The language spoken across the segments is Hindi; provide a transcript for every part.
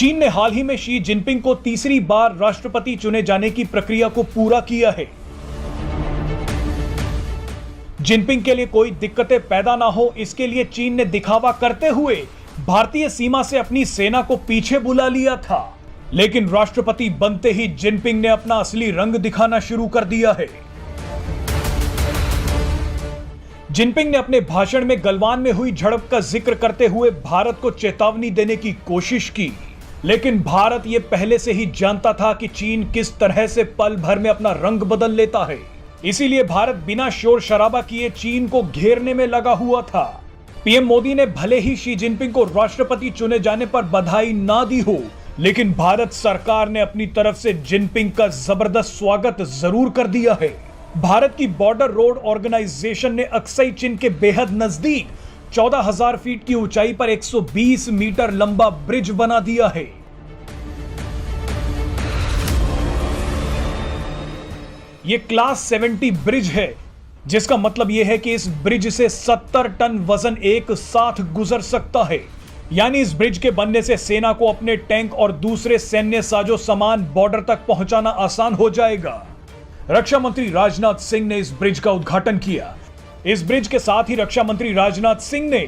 चीन ने हाल ही में शी जिनपिंग को तीसरी बार राष्ट्रपति चुने जाने की प्रक्रिया को पूरा किया है। जिनपिंग के लिए कोई दिक्कतें पैदा ना हो, इसके लिए चीन ने दिखावा करते हुए भारतीय सीमा से अपनी सेना को पीछे बुला लिया था, लेकिन राष्ट्रपति बनते ही जिनपिंग ने अपना असली रंग दिखाना शुरू कर दिया है। जिनपिंग ने अपने भाषण में गलवान में हुई झड़प का जिक्र करते हुए भारत को चेतावनी देने की कोशिश की, लेकिन भारत यह पहले से ही जानता था कि चीन किस तरह से पल भर में अपना रंग बदल लेता है। इसीलिए भारत बिना शोर शराबा किए चीन को घेरने में लगा हुआ था। पीएम मोदी ने भले ही शी जिनपिंग को राष्ट्रपति चुने जाने पर बधाई ना दी हो, लेकिन भारत सरकार ने अपनी तरफ से जिनपिंग का जबरदस्त स्वागत जरूर कर दिया है। भारत की बॉर्डर रोड ऑर्गेनाइजेशन ने अक्साई चीन के बेहद नजदीक 14,000 फीट की ऊंचाई पर 120 मीटर लंबा ब्रिज बना दिया है। यह क्लास 70 ब्रिज है, जिसका मतलब यह है कि इस ब्रिज से 70 टन वजन एक साथ गुजर सकता है। यानी इस ब्रिज के बनने से सेना को अपने टैंक और दूसरे सैन्य साजो सामान बॉर्डर तक पहुंचाना आसान हो जाएगा। रक्षा मंत्री राजनाथ सिंह ने इस ब्रिज का उद्घाटन किया। इस ब्रिज के साथ ही रक्षा मंत्री राजनाथ सिंह ने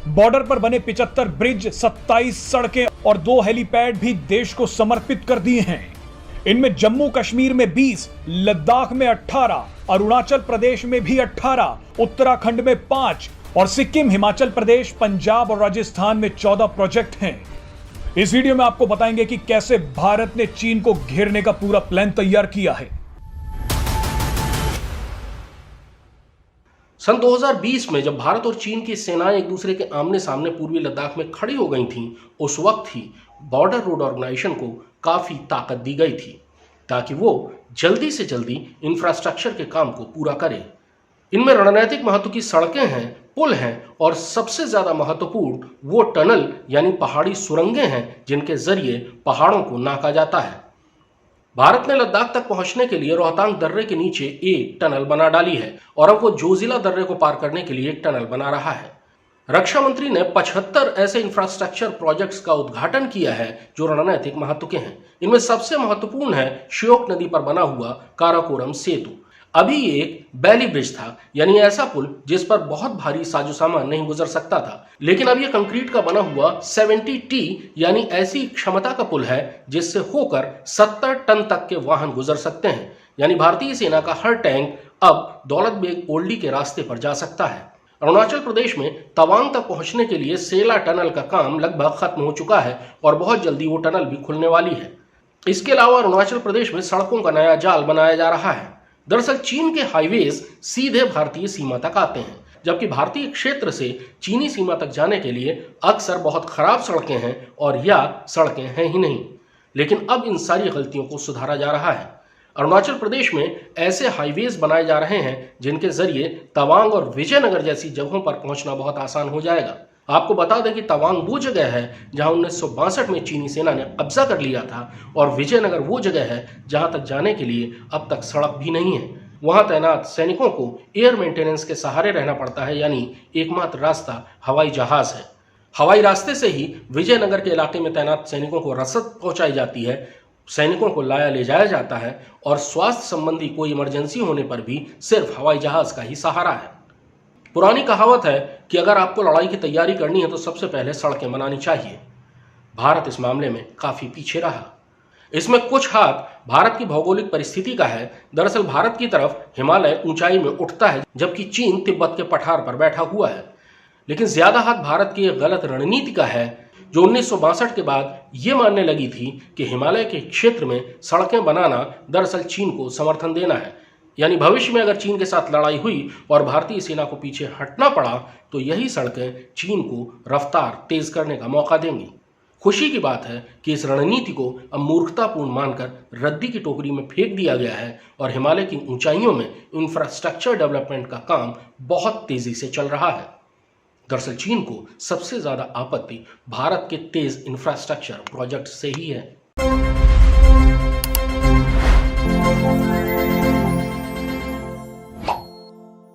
बॉर्डर पर बने 75 ब्रिज, 27 सड़कें और 2 हेलीपैड भी देश को समर्पित कर दिए हैं। इनमें जम्मू कश्मीर में 20, लद्दाख में 18, अरुणाचल प्रदेश में भी 18, उत्तराखंड में 5 और सिक्किम, हिमाचल प्रदेश, पंजाब और राजस्थान में 14 प्रोजेक्ट हैं। इस वीडियो में आपको बताएंगे कि कैसे भारत ने चीन को घेरने का पूरा प्लान तैयार किया है। सन 2020 में जब भारत और चीन की सेनाएं एक दूसरे के आमने सामने पूर्वी लद्दाख में खड़ी हो गई थीं, उस वक्त ही बॉर्डर रोड ऑर्गेनाइजेशन को काफी ताकत दी गई थी ताकि वो जल्दी से जल्दी इंफ्रास्ट्रक्चर के काम को पूरा करे। इनमें रणनीतिक महत्व की सड़कें हैं, पुल हैं और सबसे ज्यादा महत्वपूर्ण वो टनल यानी पहाड़ी सुरंगें हैं जिनके जरिए पहाड़ों को नाका जाता है। भारत ने लद्दाख तक पहुंचने के लिए रोहतांग दर्रे के नीचे एक टनल बना डाली है और अब वो जोजिला दर्रे को पार करने के लिए एक टनल बना रहा है। रक्षा मंत्री ने 75 ऐसे इंफ्रास्ट्रक्चर प्रोजेक्ट्स का उद्घाटन किया है जो रणनीतिक महत्व के हैं। इनमें सबसे महत्वपूर्ण है श्योक नदी पर बना हुआ काराकोरम सेतु। अभी ये एक बैली ब्रिज था, यानी ऐसा पुल जिस पर बहुत भारी साजो सामान नहीं गुजर सकता था, लेकिन अब ये कंक्रीट का बना हुआ 70T यानी ऐसी क्षमता का पुल है जिससे होकर 70 टन तक के वाहन गुजर सकते हैं। यानी भारतीय सेना का हर टैंक अब दौलत बेग ओल्डी के रास्ते पर जा सकता है। अरुणाचल प्रदेश में तवांग तक पहुंचने के लिए सेला टनल का काम लगभग खत्म हो चुका है और बहुत जल्दी वो टनल भी खुलने वाली है। इसके अलावा अरुणाचल प्रदेश में सड़कों का नया जाल बनाया जा रहा है। दरअसल चीन के हाईवेज सीधे भारतीय सीमा तक आते हैं, जबकि भारतीय क्षेत्र से चीनी सीमा तक जाने के लिए अक्सर बहुत खराब सड़कें हैं और या सड़कें हैं ही नहीं। लेकिन अब इन सारी गलतियों को सुधारा जा रहा है। अरुणाचल प्रदेश में ऐसे हाईवेज बनाए जा रहे हैं जिनके जरिए तवांग और विजयनगर जैसी जगहों पर पहुंचना बहुत आसान हो जाएगा। आपको बता दें कि तवांग वो जगह है जहां 1962 में चीनी सेना ने कब्जा कर लिया था और विजयनगर वो जगह है जहां तक जाने के लिए अब तक सड़क भी नहीं है। वहां तैनात सैनिकों को एयर मेंटेनेंस के सहारे रहना पड़ता है, यानी एकमात्र रास्ता हवाई जहाज है। हवाई रास्ते से ही विजयनगर के इलाके में तैनात सैनिकों को रसद पहुंचाई जाती है, सैनिकों को लाया ले जाया जाता है और स्वास्थ्य संबंधी कोई इमरजेंसी होने पर भी सिर्फ हवाई जहाज का ही सहारा है। पुरानी कहावत है कि अगर आपको लड़ाई की तैयारी करनी है तो सबसे पहले सड़कें बनानी चाहिए। भारत इस मामले में काफी पीछे रहा। इसमें कुछ हाथ भारत की भौगोलिक परिस्थिति का है। दरअसल भारत की तरफ हिमालय ऊंचाई में उठता है, जबकि चीन तिब्बत के पठार पर बैठा हुआ है। लेकिन ज्यादा हाथ भारत की एक गलत रणनीति का है जो 1962 के बाद ये मानने लगी थी कि हिमालय के क्षेत्र में सड़कें बनाना दरअसल चीन को समर्थन देना है। यानी भविष्य में अगर चीन के साथ लड़ाई हुई और भारतीय सेना को पीछे हटना पड़ा तो यही सड़कें चीन को रफ्तार तेज करने का मौका देंगी। खुशी की बात है कि इस रणनीति को अब मूर्खतापूर्ण मानकर रद्दी की टोकरी में फेंक दिया गया है और हिमालय की ऊंचाइयों में इंफ्रास्ट्रक्चर डेवलपमेंट का काम बहुत तेजी से चल रहा है। दरअसल चीन को सबसे ज्यादा आपत्ति भारत के तेज इंफ्रास्ट्रक्चर प्रोजेक्ट से ही है।